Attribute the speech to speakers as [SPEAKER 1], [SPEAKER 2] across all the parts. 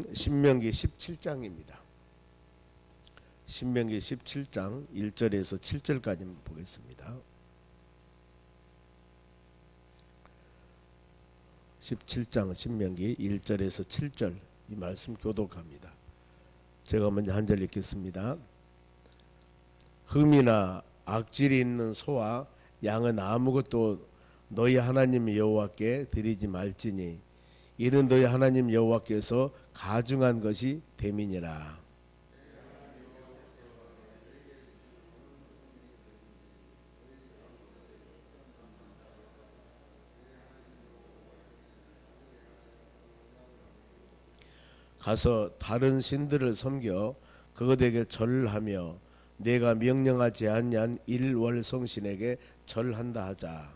[SPEAKER 1] 말씀은 신명기 17장입니다. 신명기 17장 1절에서 7절까지 보겠습니다. 17장 신명기 1절에서 7절 이 말씀 교독합니다. 제가 먼저 한 절 읽겠습니다. 흠이나 악질이 있는 소와 양은 아무것도 너희 하나님 여호와께 드리지 말지니 이는 너희 하나님 여호와께서 가증한 것이 됨이니라. 가서 다른 신들을 섬겨 그것에게 절하며 내가 명령하지 아니한 일월성신에게 절한다 하자.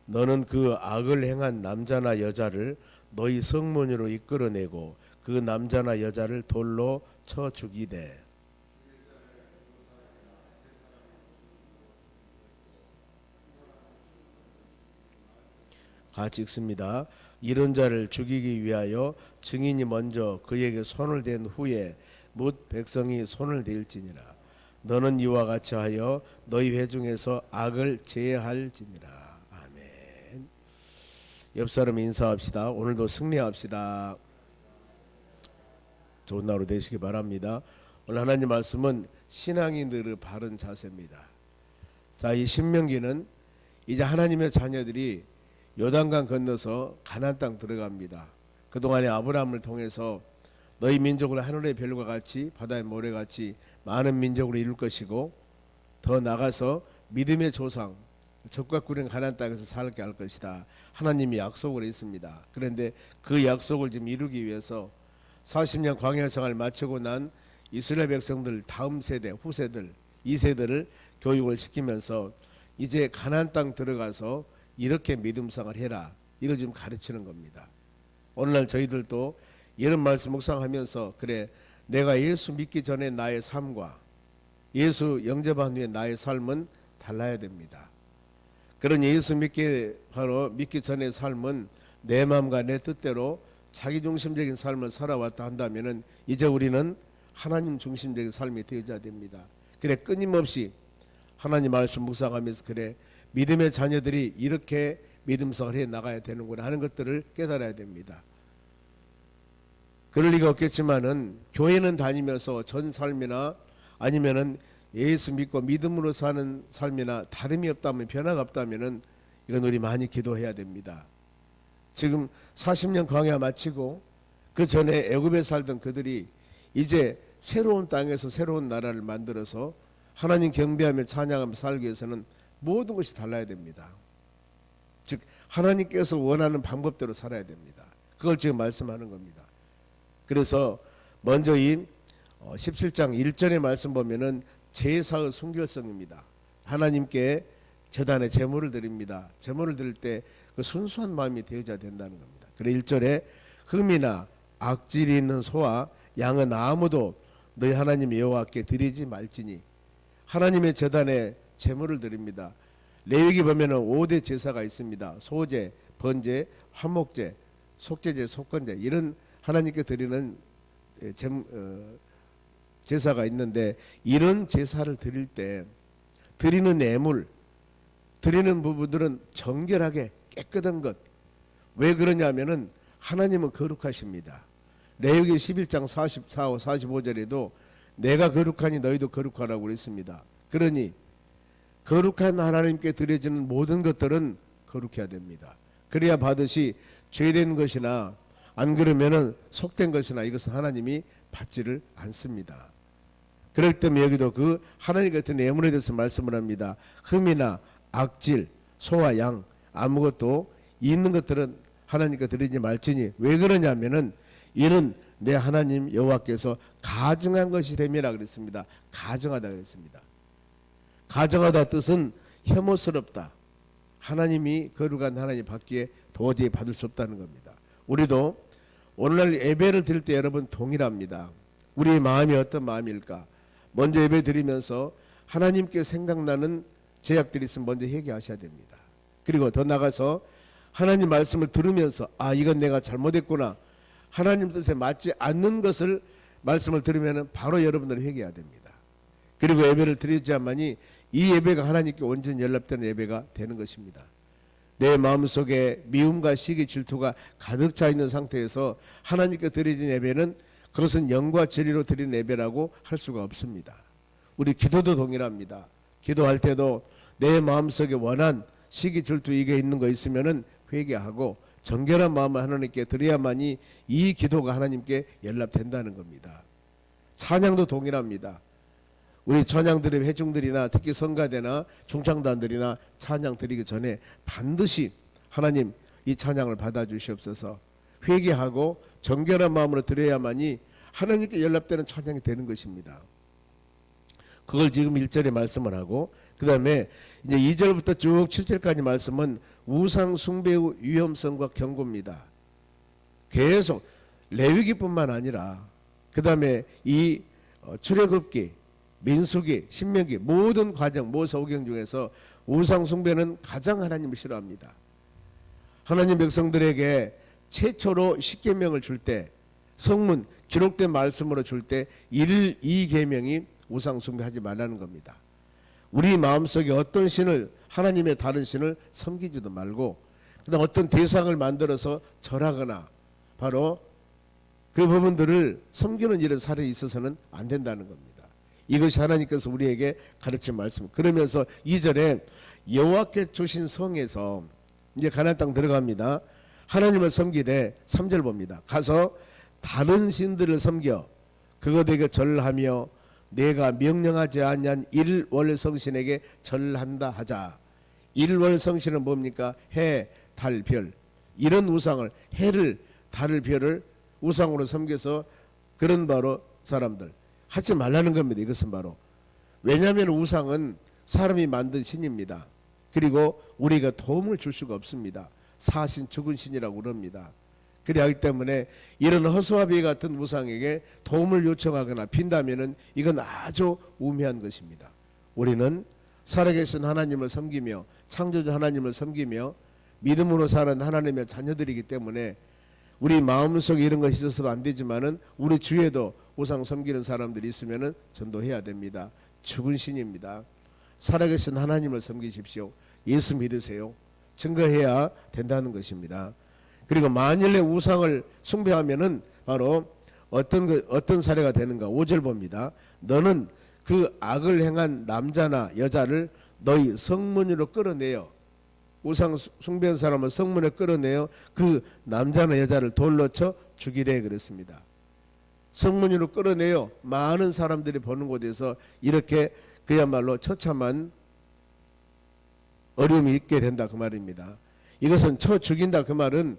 [SPEAKER 1] 너는 그 악을 행한 남자나 여자를 너희 성문으로 이끌어내고 그 남자나 여자를 돌로 쳐 죽이되 같이 읽습니다. 이런 자를 죽이기 위하여 증인이 먼저 그에게 손을 댄 후에 뭇 백성이 손을 댈지니라. 너는 이와 같이 하여 너희 회중에서 악을 제할지니라. 아멘. 옆사람 인사합시다. 오늘도 승리합시다. 좋은 하루 되시기 바랍니다. 오늘 하나님 말씀은 신앙인들의 바른 자세입니다. 자, 이 신명기는 이제 하나님의 자녀들이 요단강 건너서 가나안 땅 들어갑니다. 그동안에 아브라함을 통해서 너희 민족을 하늘의 별과 같이 바다의 모래같이 많은 민족으로 이룰 것이고 더 나가서 믿음의 조상 적과 꾸린 가나안 땅에서 살게 할 것이다. 하나님이 약속을 했습니다. 그런데 그 약속을 지금 이루기 위해서 40년 광야 생활을 마치고 난 이스라엘 백성들 다음 세대 후세들 2세대를 교육을 시키면서 이제 가나안 땅 들어가서 이렇게 믿음생활 해라. 이걸 좀 가르치는 겁니다. 오늘날 저희들도 이런 말씀 묵상하면서 그래 내가 예수 믿기 전에 나의 삶과 예수 영접한 후에 나의 삶은 달라야 됩니다. 그런 예수 믿기 전의 삶은 내 마음과 내 뜻대로 자기중심적인 삶을 살아왔다 한다면 이제 우리는 하나님 중심적인 삶이 되어야 됩니다. 그래 끊임없이 하나님 말씀 묵상하면서 그래 믿음의 자녀들이 이렇게 믿음생활 해 나가야 되는구나 하는 것들을 깨달아야 됩니다. 그럴 리가 없겠지만은 교회는 다니면서 전 삶이나 아니면은 예수 믿고 믿음으로 사는 삶이나 다름이 없다면 변화가 없다면은 이건 우리 많이 기도해야 됩니다. 지금 40년 광야 마치고 그 전에 애굽에 살던 그들이 이제 새로운 땅에서 새로운 나라를 만들어서 하나님 경배하며 찬양하며 살기 위해서는 모든 것이 달라야 됩니다. 즉 하나님께서 원하는 방법대로 살아야 됩니다. 그걸 지금 말씀하는 겁니다. 그래서 먼저 이 17장 1절의 말씀 보면은 제사의 순결성입니다. 하나님께 제단에 제물을 드립니다. 제물을 드릴 때 그 순수한 마음이 되어야 된다는 겁니다. 그래 1절에 흠이나 악질이 있는 소와 양은 아무도 너희 하나님 여호와께 드리지 말지니 하나님의 제단에 제물을 드립니다. 레위기 보면은 5대 제사가 있습니다. 소제, 번제, 화목제, 속제제, 속건제 이런 하나님께 드리는 제사가 있는데 이런 제사를 드릴 때 드리는 예물, 드리는 부분들은 정결하게 깨끗한 것. 왜 그러냐면은 하나님은 거룩하십니다. 레위기 11장 44, 45절에도 내가 거룩하니 너희도 거룩하라고 그랬습니다. 그러니 거룩한 하나님께 드려지는 모든 것들은 거룩해야 됩니다. 그래야 받으시 죄된 것이나 안 그러면은 속된 것이나 이것은 하나님이 받지를 않습니다. 그럴 때면 여기도 그 하나님 같은 예물에 대해서 말씀을 합니다. 흠이나 악질, 소와 양 아무것도 있는 것들은 하나님께 드리지 말지니 왜 그러냐면은 이는 내 하나님 여호와께서 가증한 것이 됨이라 그랬습니다. 가증하다 그랬습니다. 가증하다 뜻은 혐오스럽다. 하나님이 거룩한 하나님 받기에 도저히 받을 수 없다는 겁니다. 우리도 오늘날 예배를 드릴 때 여러분 동일합니다. 우리의 마음이 어떤 마음일까? 먼저 예배 드리면서 하나님께 생각나는 제약들이 있으면 먼저 회개하셔야 됩니다. 그리고 더 나가서 하나님 말씀을 들으면서 아 이건 내가 잘못했구나, 하나님 뜻에 맞지 않는 것을 말씀을 들으면 바로 여러분들은 회개해야 됩니다. 그리고 예배를 드리자마니 이 예배가 하나님께 온전히 연락되는 예배가 되는 것입니다. 내 마음속에 미움과 시기 질투가 가득 차 있는 상태에서 하나님께 드려진 예배는 그것은 영과 진리로 드리는 예배라고 할 수가 없습니다. 우리 기도도 동일합니다. 기도할 때도 내 마음속에 원한 시기 질투 이게 있는 거 있으면은 회개하고 정결한 마음을 하나님께 드려야만이 이 기도가 하나님께 연락된다는 겁니다. 찬양도 동일합니다. 우리 찬양들의 회중들이나 특히 성가대나 중창단들이나 찬양 드리기 전에 반드시 하나님 이 찬양을 받아주시옵소서, 회개하고 정결한 마음으로 드려야만이 하나님께 연락되는 찬양이 되는 것입니다. 그걸 지금 1절에 말씀을 하고 그 다음에 이제 2절부터 쭉 7절까지 말씀은 우상 숭배의 위험성과 경고입니다. 계속 레위기뿐만 아니라 그 다음에 이 출애굽기, 민수기, 신명기 모든 과정 모세오경 중에서 우상 숭배는 가장 하나님을 싫어합니다. 하나님 백성들에게 최초로 십계명을 줄 때 성문 기록된 말씀으로 줄 때 1, 2계명이 우상 숭배하지 말라는 겁니다. 우리 마음속에 어떤 신을, 하나님의 다른 신을 섬기지도 말고 그다음 어떤 대상을 만들어서 절하거나 바로 그 부분들을 섬기는 이런 사례에 있어서는 안 된다는 겁니다. 이것이 하나님께서 우리에게 가르친 말씀. 그러면서 2절에 여호와께 주신 성에서 이제 가나안 땅 들어갑니다. 하나님을 섬기되 3절 봅니다. 가서 다른 신들을 섬겨 그것에게 절하며 내가 명령하지 아니한 일월 성신에게 절한다 하자. 일월 성신은 뭡니까? 해, 달, 별. 이런 우상을, 해를, 달을, 별을 우상으로 섬겨서 그런 바로 사람들 하지 말라는 겁니다. 이것은 바로 왜냐하면 우상은 사람이 만든 신입니다. 그리고 우리가 도움을 줄 수가 없습니다. 사신 죽은 신이라고 그럽니다. 그렇기 때문에 이런 허수아 비에 같은 우상에게 도움을 요청하거나 빈다면은 이건 아주 우매한 것입니다. 우리는 살아계신 하나님을 섬기며 창조주 하나님을 섬기며 믿음으로 사는 하나님의 자녀들이기 때문에 우리 마음속에 이런 것이 있어서도 안 되지만은 우리 주위에도 우상 섬기는 사람들이 있으면은 전도해야 됩니다. 죽은 신입니다. 살아계신 하나님을 섬기십시오. 예수 믿으세요. 증거해야 된다는 것입니다. 그리고 만일에 우상을 숭배하면은 바로 어떤 사례가 되는가? 5절 봅니다. 너는 그 악을 행한 남자나 여자를 너희 성문으로 끌어내어, 우상 숭배한 사람을 성문에 끌어내어 그 남자나 여자를 돌로 쳐 죽이래 그랬습니다. 성문으로 끌어내어 많은 사람들이 보는 곳에서 이렇게 그야말로 처참한 어려움이 있게 된다 그 말입니다. 이것은 쳐 죽인다 그 말은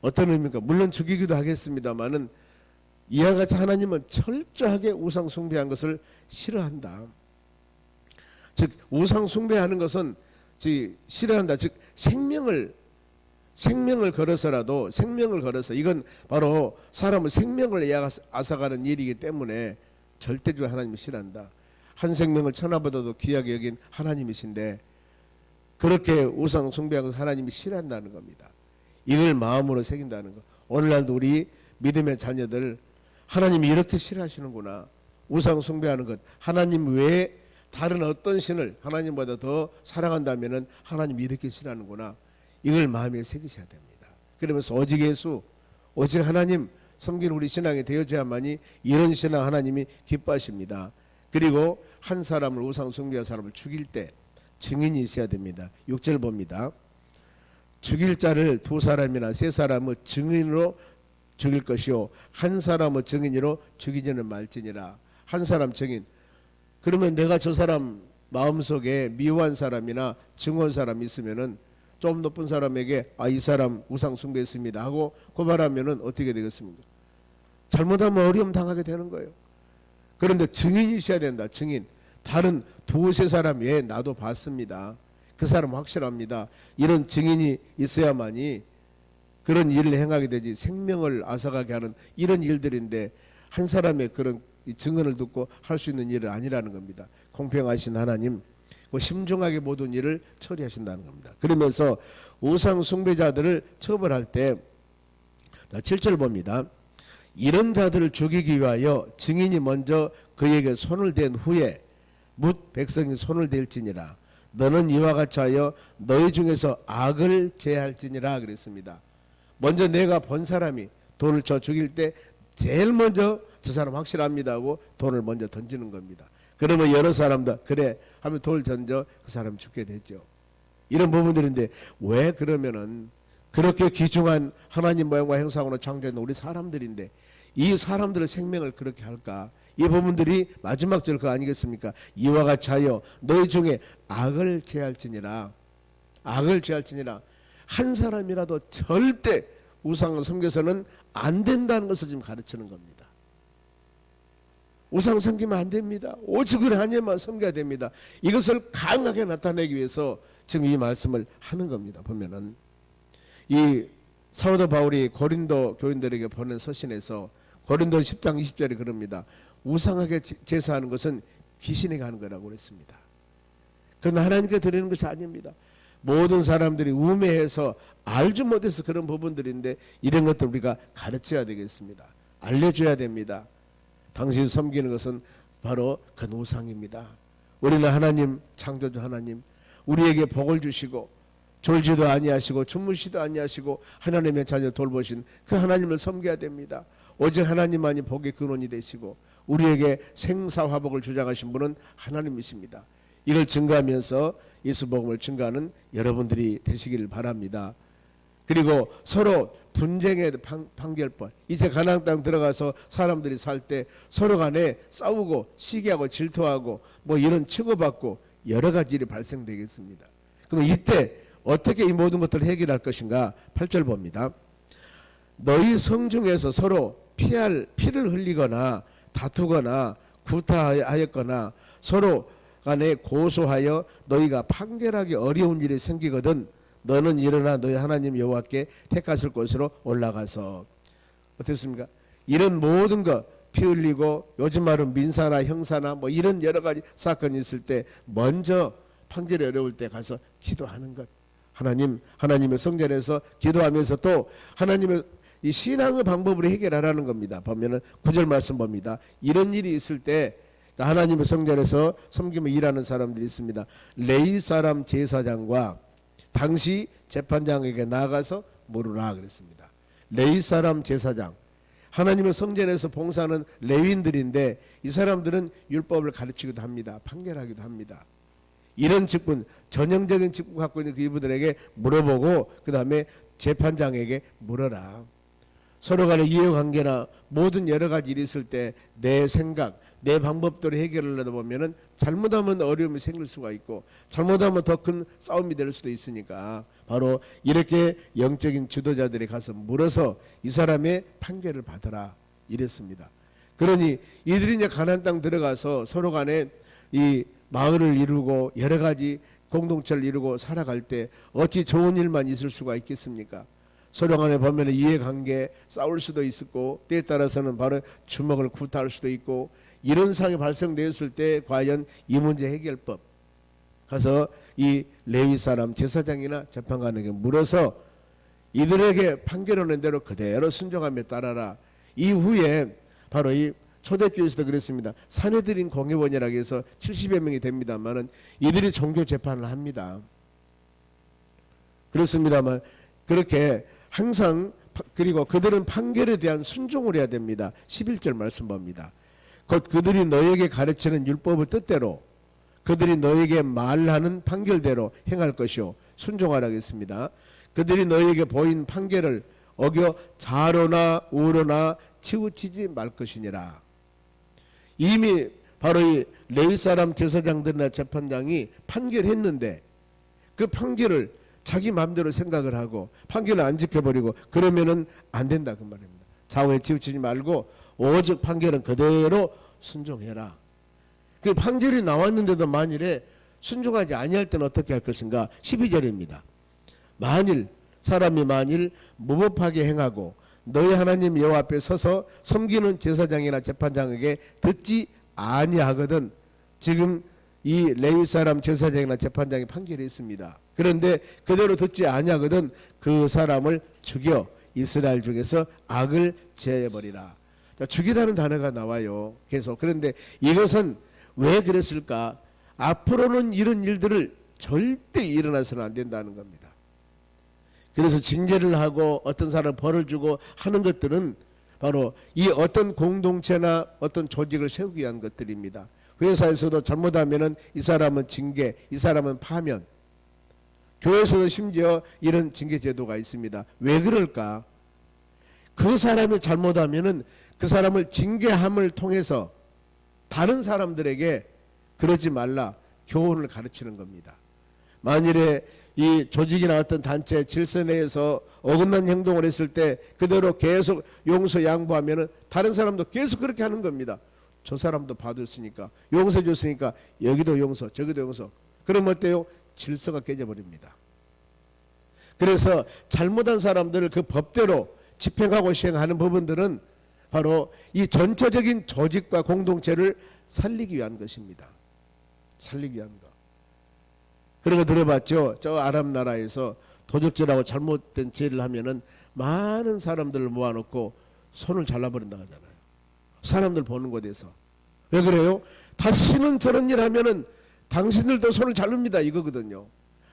[SPEAKER 1] 어떤 의미입니까? 물론 죽이기도 하겠습니다만은 이와 같이 하나님은 철저하게 우상 숭배한 것을 싫어한다. 즉 우상 숭배하는 것은 싫어한다. 즉 생명을 걸어서라도 생명을 걸어서 이건 바로 사람의 생명을 앗아가는 일이기 때문에 절대적으로 하나님이 싫어한다. 한 생명을 천하보다도 귀하게 여긴 하나님이신데 그렇게 우상 숭배하는 것을 하나님이 싫어한다는 겁니다. 이걸 마음으로 새긴다는 것. 오늘날도 우리 믿음의 자녀들 하나님이 이렇게 싫어하시는구나. 우상 숭배하는 것. 하나님 외에 다른 어떤 신을 하나님보다 더 사랑한다면 하나님이 이렇게 싫어하는구나. 이걸 마음에 새기셔야 됩니다. 그러면서 오직 예수, 오직 하나님 섬기는 우리 신앙이 되어져야만이 이런 신앙 하나님이 기뻐하십니다. 그리고 한 사람을 우상 숭배한 사람을 죽일 때 증인이 있어야 됩니다. 6절 봅니다. 죽일 자를 두 사람이나 세 사람의 증인으로 죽일 것이요 한 사람의 증인으로 죽이지는 말지니라. 한 사람 증인. 그러면 내가 저 사람 마음속에 미워한 사람이나 증오한 사람이 있으면은 좀 높은 사람에게 이 사람 우상 숭배했습니다 하고 고발하면은 어떻게 되겠습니까? 잘못하면 어려움 당하게 되는 거예요. 그런데 증인이 있어야 된다. 증인. 다른 두세 사람 외에 나도 봤습니다. 그 사람 확실합니다. 이런 증인이 있어야만이 그런 일을 행하게 되지. 생명을 앗아가게 하는 이런 일들인데 한 사람의 그런 이 증언을 듣고 할 수 있는 일은 아니라는 겁니다. 공평하신 하나님, 심중하게 모든 일을 처리하신다는 겁니다. 그러면서 우상 숭배자들을 처벌할 때 7절 봅니다. 이런 자들을 죽이기 위하여 증인이 먼저 그에게 손을 댄 후에 뭇 백성이 손을 댈지니라. 너는 이와 같이 하여 너희 중에서 악을 제할지니라 그랬습니다. 먼저 내가 본 사람이 돌을 쳐 죽일 때 제일 먼저 저 사람 확실합니다 하고 돌을 먼저 던지는 겁니다. 그러면 여러 사람도 그래 하면 돌 던져 그 사람 죽게 되죠. 이런 부분들인데 왜 그러면은 그렇게 귀중한 하나님 모양과 형상으로 창조된 우리 사람들인데 이 사람들의 생명을 그렇게 할까? 이 부분들이 마지막 절 그거 아니겠습니까? 이와 같이 하여 너희 중에 악을 제할지니라. 악을 제할지니라. 한 사람이라도 절대 우상을 섬겨서는 안 된다는 것을 지금 가르치는 겁니다. 우상 섬기면 안 됩니다. 오직 우리 하나님만 섬겨야 됩니다. 이것을 강하게 나타내기 위해서 지금 이 말씀을 하는 겁니다. 보면은 이 사도 바울이 고린도 교인들에게 보낸 서신에서 고린도 10장 20절에 그럽니다. 우상하게 제사하는 것은 귀신에게 하는 거라고 그랬습니다. 그건 하나님께 드리는 것이 아닙니다. 모든 사람들이 우매해서 알지 못해서 그런 부분들인데 이런 것들 우리가 가르쳐야 되겠습니다. 알려줘야 됩니다. 당신 섬기는 것은 바로 그 우상입니다. 우리는 하나님, 창조주 하나님, 우리에게 복을 주시고 졸지도 아니하시고 주무시도 아니하시고 하나님의 자녀 돌보신 그 하나님을 섬겨야 됩니다. 오직 하나님만이 복의 근원이 되시고 우리에게 생사화복을 주장하신 분은 하나님이십니다. 이걸 증거하면서 예수복음을 증거하는 여러분들이 되시기를 바랍니다. 그리고 서로 분쟁의 판결법, 이제 가나안 땅 들어가서 사람들이 살 때 서로 간에 싸우고 시기하고 질투하고 뭐 이런 치고받고 여러 가지 일이 발생되겠습니다. 그럼 이때 어떻게 이 모든 것들을 해결할 것인가? 8절 봅니다. 너희 성중에서 서로 피를 흘리거나 다투거나 구타하였거나 서로 간에 고소하여 너희가 판결하기 어려운 일이 생기거든 너는 일어나 너희 하나님 여호와께 택하실 곳으로 올라가서. 어떻습니까? 이런 모든 것 피 흘리고 요즘 말은 민사나 형사나 뭐 이런 여러 가지 사건이 있을 때 먼저 판결이 어려울 때 가서 기도하는 것. 하나님의 성전에서 기도하면서 또 하나님의 이 신앙의 방법으로 해결하라는 겁니다. 보면은 9절 말씀 봅니다. 이런 일이 있을 때 하나님의 성전에서 섬기며 일하는 사람들이 있습니다. 레위 사람 제사장과 당시 재판장에게 나가서 물으라 그랬습니다. 레위 사람 제사장, 하나님의 성전에서 봉사하는 레위인들인데 이 사람들은 율법을 가르치기도 합니다. 판결하기도 합니다. 이런 직분, 전형적인 직분 갖고 있는 그 이분들에게 물어보고 그 다음에 재판장에게 물어라. 서로 간의 이해관계나 모든 여러 가지 일이 있을 때 내 생각, 내 방법대로 해결을 하다 보면은 잘못하면 어려움이 생길 수가 있고 잘못하면 더 큰 싸움이 될 수도 있으니까 바로 이렇게 영적인 지도자들이 가서 물어서 이 사람의 판결을 받으라 이랬습니다. 그러니 이들이 이제 가나안 땅 들어가서 서로 간에 이 마을을 이루고 여러 가지 공동체를 이루고 살아갈 때 어찌 좋은 일만 있을 수가 있겠습니까? 서로 간에 보면 이해관계 싸울 수도 있었고 때에 따라서는 바로 주먹을 구타할 수도 있고 이런 상황이 발생되었을 때 과연 이 문제 해결법 가서 이 레위 사람 제사장이나 재판관에게 물어서 이들에게 판결하는 대로 그대로 순종하며 따라라. 이후에 바로 이 초대교회에서도 그랬습니다. 사내들인 공회원이라고 해서 70여 명이 됩니다만은 이들이 종교 재판을 합니다. 그렇습니다만 그렇게 항상 그리고 그들은 판결에 대한 순종을 해야 됩니다. 11절 말씀 봅니다. 곧 그들이 너에게 가르치는 율법의 뜻대로 그들이 너에게 말하는 판결대로 행할 것이요 순종하라고 했습니다. 그들이 너에게 보인 판결을 어겨 좌로나 우로나 치우치지 말 것이니라. 이미 바로 이 레위 사람 제사장들이나 재판장이 판결했는데 그 판결을 자기 마음대로 생각을 하고 판결을 안 지켜버리고 그러면은 안 된다 그 말입니다. 좌우에 치우치지 말고 오직 판결은 그대로 순종해라. 그 판결이 나왔는데도 만일에 순종하지 아니할 때는 어떻게 할 것인가? 12절입니다. 만일 사람이 무법하게 행하고 너희 하나님 여호와 앞에 서서 섬기는 제사장이나 재판장에게 듣지 아니하거든. 지금 이 레위 사람 제사장이나 재판장이 판결했습니다. 그런데 그대로 듣지 아니하거든 그 사람을 죽여 이스라엘 중에서 악을 제해버리라. 죽이다는 단어가 나와요. 계속. 그런데 이것은 왜 그랬을까? 앞으로는 이런 일들을 절대 일어나서는 안 된다는 겁니다. 그래서 징계를 하고 어떤 사람 벌을 주고 하는 것들은 바로 이 어떤 공동체나 어떤 조직을 세우기 위한 것들입니다. 회사에서도 잘못하면은 이 사람은 징계, 이 사람은 파면, 교회에서도 심지어 이런 징계 제도가 있습니다. 왜 그럴까? 그 사람이 잘못하면은 그 사람을 징계함을 통해서 다른 사람들에게 그러지 말라 교훈을 가르치는 겁니다. 만일에 이 조직이나 어떤 단체 질서 내에서 어긋난 행동을 했을 때 그대로 계속 용서 양보하면은 다른 사람도 계속 그렇게 하는 겁니다. 저 사람도 봐줬으니까 용서해 줬으니까 여기도 용서 저기도 용서. 그럼 어때요? 질서가 깨져버립니다. 그래서 잘못한 사람들을 그 법대로 집행하고 시행하는 부분들은 바로 이 전체적인 조직과 공동체를 살리기 위한 것입니다. 살리기 위한 것. 그런 거 들어봤죠? 저 아랍 나라에서 도적질하고 잘못된 죄를 하면은 많은 사람들을 모아놓고 손을 잘라버린다 하잖아요. 사람들 보는 곳에서. 왜 그래요? 다시는 저런 일 하면은 당신들도 손을 자릅니다 이거거든요.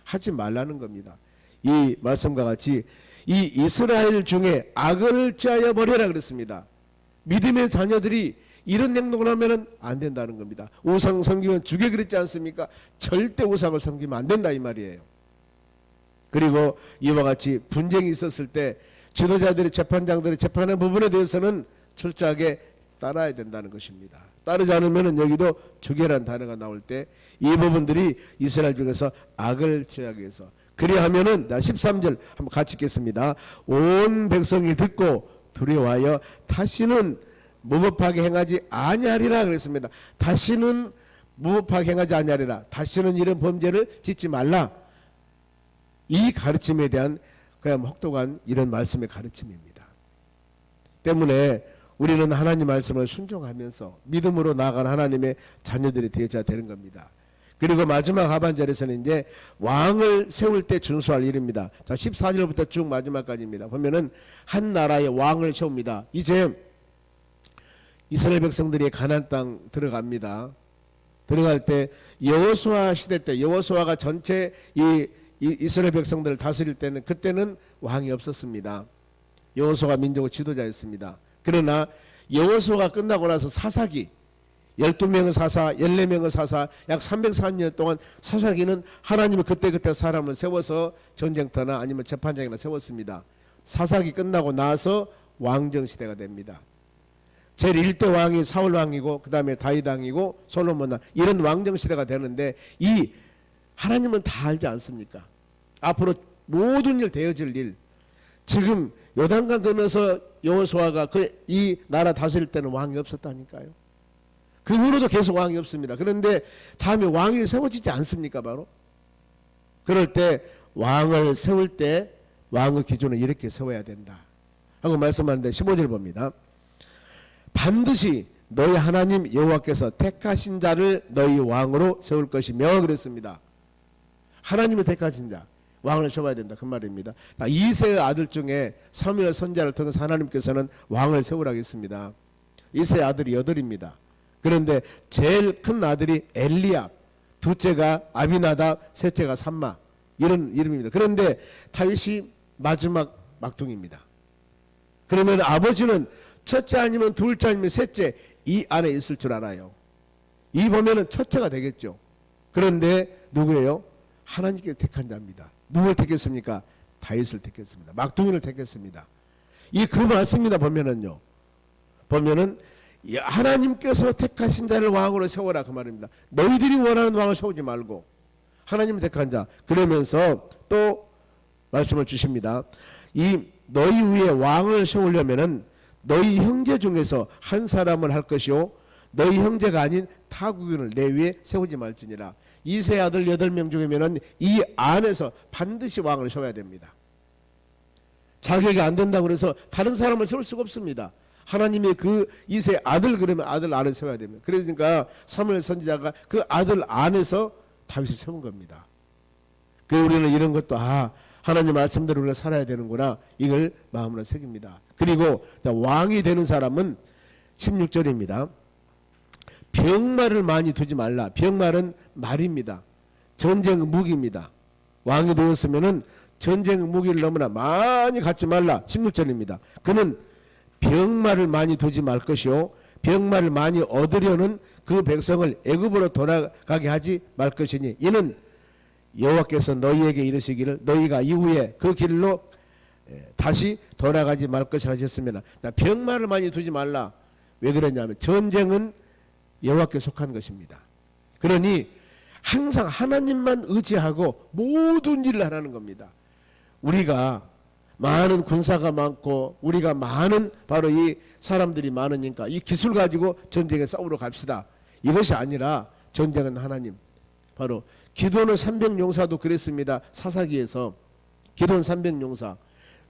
[SPEAKER 1] 하지 말라는 겁니다. 이 말씀과 같이 이 이스라엘 중에 악을 제하여 버려라 그랬습니다. 믿음의 자녀들이 이런 행동을 하면은 안 된다는 겁니다. 우상 섬기면 죽여 그랬지 않습니까? 절대 우상을 섬기면 안 된다 이 말이에요. 그리고 이와 같이 분쟁이 있었을 때 지도자들이 재판장들이 재판하는 부분에 대해서는 철저하게 따라야 된다는 것입니다. 따르지 않으면은 여기도 죽여라는 단어가 나올 때 이 부분들이 이스라엘 중에서 악을 제하기 위해서 그리하면은 13절 한번 같이 읽겠습니다. 온 백성이 듣고 두려워하여 다시는 무법하게 행하지 아니하리라 그랬습니다. 다시는 무법하게 행하지 아니하리라. 다시는 이런 범죄를 짓지 말라. 이 가르침에 대한 그냥 혹독한 이런 말씀의 가르침입니다. 때문에 우리는 하나님 말씀을 순종하면서 믿음으로 나아간 하나님의 자녀들이 되어야 되는 겁니다. 그리고 마지막 하반절에서는 이제 왕을 세울 때 준수할 일입니다. 자, 14절부터 쭉 마지막까지입니다. 보면은 한 나라의 왕을 세웁니다. 이제 이스라엘 백성들이 가나안 땅 들어갑니다. 들어갈 때 여호수아 시대 때 여호수아가 전체 이 이스라엘 백성들을 다스릴 때는 그때는 왕이 없었습니다. 여호수아가 민족의 지도자였습니다. 그러나 여호수아가 끝나고 나서 사사기 12명의 사사, 14명의 사사, 약 340년 동안 사사기는 하나님은 그때그때 사람을 세워서 전쟁터나 아니면 재판장이나 세웠습니다. 사사기 끝나고 나서 왕정시대가 됩니다. 제1대 왕이 사울 왕이고 그 다음에 다윗 왕이고 솔로몬 왕 이런 왕정시대가 되는데 이 하나님은 다 알지 않습니까? 앞으로 모든 일 되어질 일 지금 요단강 건너서 여호수아가 이 나라 다스릴 때는 왕이 없었다니까요. 그 후로도 계속 왕이 없습니다. 그런데 다음에 왕이 세워지지 않습니까? 바로 그럴 때 왕을 세울 때 왕의 기준은 이렇게 세워야 된다 하고 말씀하는데 15절 봅니다. 반드시 너희 하나님 여호와께서 택하신 자를 너희 왕으로 세울 것이며 그랬습니다. 하나님이 택하신 자 왕을 세워야 된다 그 말입니다. 이새의 아들 중에 사무엘 선지자를 통해서 하나님께서는 왕을 세우라고 했습니다. 이새의 아들이 8입니다. 그런데 제일 큰 아들이 엘리압, 둘째가 아비나답, 셋째가 삼마 이런 이름입니다. 그런데 다윗이 마지막 막둥이입니다. 그러면 아버지는 첫째 아니면 둘째 아니면 셋째 이 안에 있을 줄 알아요. 이 보면은 첫째가 되겠죠. 그런데 누구예요? 하나님께 택한 자입니다. 누굴 택했습니까? 다윗을 택했습니다. 막둥이를 택했습니다. 이 그 말씀입니다. 보면은요. 보면은 하나님께서 택하신 자를 왕으로 세워라 그 말입니다. 너희들이 원하는 왕을 세우지 말고 하나님 택한 자. 그러면서 또 말씀을 주십니다. 이 너희 위에 왕을 세우려면은 너희 형제 중에서 한 사람을 할 것이요 너희 형제가 아닌 타국인을 내 위에 세우지 말지니라. 이세 아들 8명 중이면은 이 안에서 반드시 왕을 세워야 됩니다. 자격이 안 된다고 그래서 다른 사람을 세울 수가 없습니다. 하나님의 그 이세 아들 그러면 아들 안에 세워야 됩니다. 그러니까 사무엘 선지자가 그 아들 안에서 다윗을 세운 겁니다. 그 우리는 이런 것도 하나님 말씀대로 우리가 살아야 되는구나, 이걸 마음으로 새깁니다. 그리고 왕이 되는 사람은 16절입니다. 병말을 많이 두지 말라. 병말은 말입니다. 전쟁 무기입니다. 왕이 되었으면은 전쟁 무기를 너무나 많이 갖지 말라. 16절입니다. 그는 병말을 많이 두지 말 것이요 병말을 많이 얻으려는 그 백성을 애굽으로 돌아가게 하지 말 것이니 이는 여호와께서 너희에게 이르시기를 너희가 이후에 그 길로 다시 돌아가지 말 것이라 하셨으면, 병말을 많이 두지 말라. 왜 그러냐면 전쟁은 여호와께 속한 것입니다. 그러니 항상 하나님만 의지하고 모든 일을 하라는 겁니다. 우리가 많은 군사가 많고 우리가 많은 바로 이 사람들이 많으니까 이 기술 가지고 전쟁에 싸우러 갑시다, 이것이 아니라 전쟁은 하나님. 바로 기도는 300용사도 그랬습니다. 사사기에서 기도는 300용사,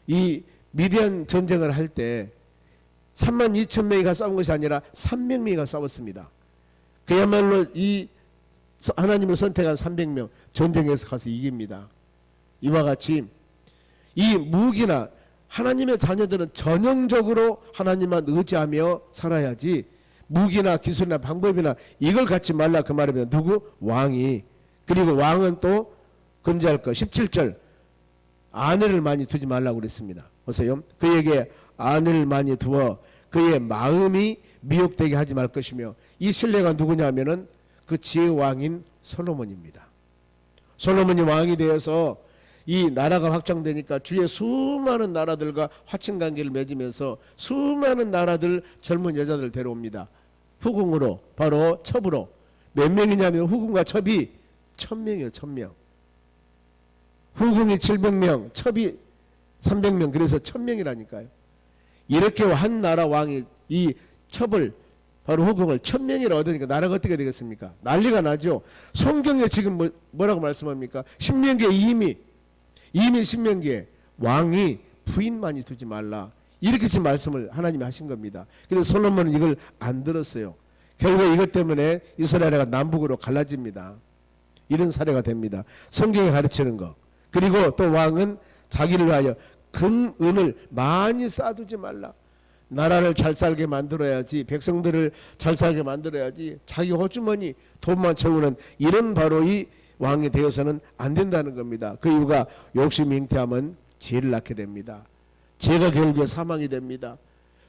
[SPEAKER 1] 이 미디안 전쟁을 할 때 32,000명이 싸운 것이 아니라 300명이 싸웠습니다. 그야말로 이 하나님을 선택한 300명 전쟁에서 가서 이깁니다. 이와 같이 이 무기나 하나님의 자녀들은 전형적으로 하나님만 의지하며 살아야지 무기나 기술이나 방법이나 이걸 갖지 말라 그 말입니다. 누구? 왕이. 그리고 왕은 또 금지할 것 17절 아내를 많이 두지 말라고 그랬습니다. 보세요. 그에게 아내를 많이 두어 그의 마음이 미혹되게 하지 말 것이며, 이 신뢰가 누구냐면은 그 지혜의 왕인 솔로몬입니다. 솔로몬이 왕이 되어서 이 나라가 확장되니까 주위의 수많은 나라들과 화친관계를 맺으면서 수많은 나라들 젊은 여자들 데려옵니다. 후궁으로, 바로 첩으로. 몇 명이냐면 후궁과 첩이 1000명이에요. 1000명. 후궁이 700명, 첩이 300명, 그래서 1000명이라니까요. 이렇게 한 나라 왕이 이 첩을, 바로 후궁을 1000명이라 얻으니까 나라가 어떻게 되겠습니까? 난리가 나죠. 성경에 지금 뭐라고 말씀합니까? 신명기에 이미 신명기에 왕이 부인 많이 두지 말라, 이렇게 지금 말씀을 하나님이 하신 겁니다. 그래서 솔로몬은 이걸 안 들었어요. 결국 이것 때문에 이스라엘이 남북으로 갈라집니다. 이런 사례가 됩니다. 성경이 가르치는 거. 그리고 또 왕은 자기를 위하여 금, 은을 많이 쌓아두지 말라. 나라를 잘 살게 만들어야지, 백성들을 잘 살게 만들어야지 자기 호주머니 돈만 채우는 이런 바로 이 왕이 되어서는 안 된다는 겁니다. 그 이유가 욕심이 잉태하면 죄를 낳게 됩니다. 죄가 결국에 사망이 됩니다.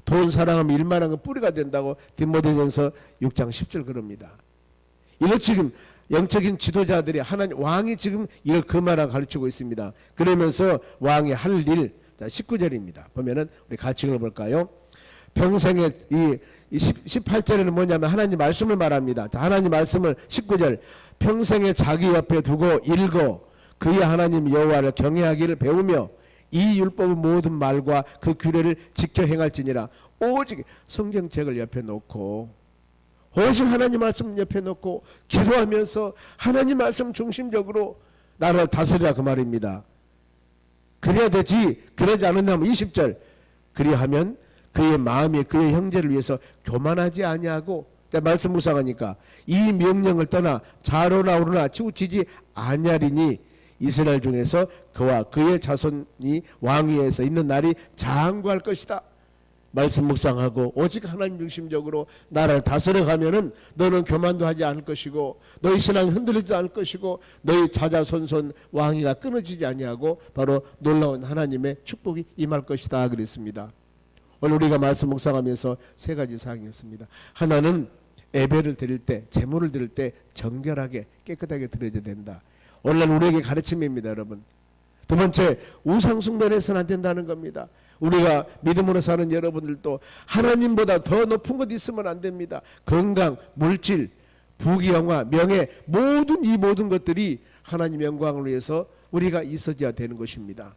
[SPEAKER 1] 돈 사랑하면 일만 하면 뿌리가 된다고 디모데전서 6장 10절 그럽니다. 이거 지금 영적인 지도자들이 하나님 왕이 지금 이걸 그만하고 가르치고 있습니다. 그러면서 왕이 할 일, 자 19절입니다. 보면은 우리 같이 읽어볼까요? 평생에 이 18절에는 뭐냐면 하나님 말씀을 말합니다. 자, 하나님 말씀을 19절 평생에 자기 옆에 두고 읽어 그의 하나님 여호와를 경외하기를 배우며 이 율법의 모든 말과 그 규례를 지켜 행할지니라. 오직 성경책을 옆에 놓고 오직 하나님 말씀 옆에 놓고 기도하면서 하나님 말씀 중심적으로 나라를 다스리라 그 말입니다. 그래야 되지. 그러지 않는다면 20절 그리하면 그의 마음이 그의 형제를 위해서 교만하지 아니하고, 말씀 묵상하니까 이 명령을 떠나 좌로나 우로나 치우치지 아니하리니 이스라엘 중에서 그와 그의 자손이 왕위에서 있는 날이 장구할 것이다. 말씀 묵상하고 오직 하나님 중심적으로 나라를 다스려가면은 너는 교만도 하지 않을 것이고 너희 신앙이 흔들리지 않을 것이고 너희 자자손손 왕위가 끊어지지 아니하고 바로 놀라운 하나님의 축복이 임할 것이다 그랬습니다. 오늘 우리가 말씀 묵상하면서 세 가지 사항이었습니다. 하나는 예배를 드릴 때, 제물을 드릴 때 정결하게 깨끗하게 드려야 된다. 오늘날 우리에게 가르침입니다, 여러분. 두 번째, 우상 숭배해서는 안 된다는 겁니다. 우리가 믿음으로 사는 여러분들도 하나님보다 더 높은 것 있으면 안 됩니다. 건강, 물질, 부귀영화, 명예, 이 모든 것들이 하나님 영광을 위해서 우리가 있어져야 되는 것입니다.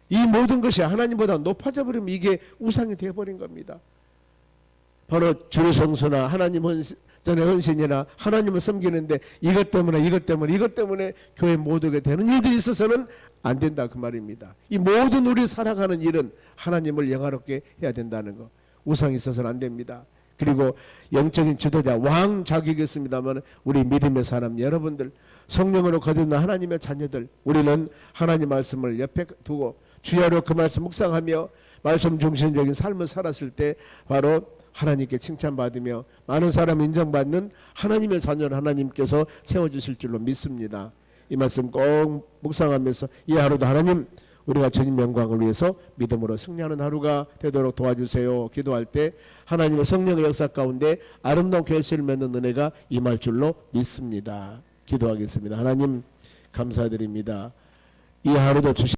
[SPEAKER 1] 이 모든 것이 하나님보다 높아져 버리면 이게 우상이 되어버린 겁니다. 바로 주의 성수나 하나님 전의 헌신이나 하나님을 섬기는데 이것 때문에 교회 못 오게 되는 일들이 있어서는 안 된다 그 말입니다. 이 모든 우리 살아가는 일은 하나님을 영화롭게 해야 된다는 거. 우상이 있어서는 안 됩니다. 그리고 영적인 지도자 왕 자격이었습니다만 우리 믿음의 사람 여러분들, 성령으로 거듭난 하나님의 자녀들, 우리는 하나님 말씀을 옆에 두고 주야로 그 말씀 묵상하며 말씀 중심적인 삶을 살았을 때 바로 하나님께 칭찬받으며 많은 사람 인정받는 하나님의 자녀를 하나님께서 세워주실 줄로 믿습니다. 이 말씀 꼭 묵상하면서 이 하루도 하나님 우리가 주님 영광을 위해서 믿음으로 승리하는 하루가 되도록 도와주세요. 기도할 때 하나님의 성령의 역사 가운데 아름다운 결실을 맺는 은혜가 임할 줄로 믿습니다. 기도하겠습니다. 하나님 감사드립니다. 이 하루도 주신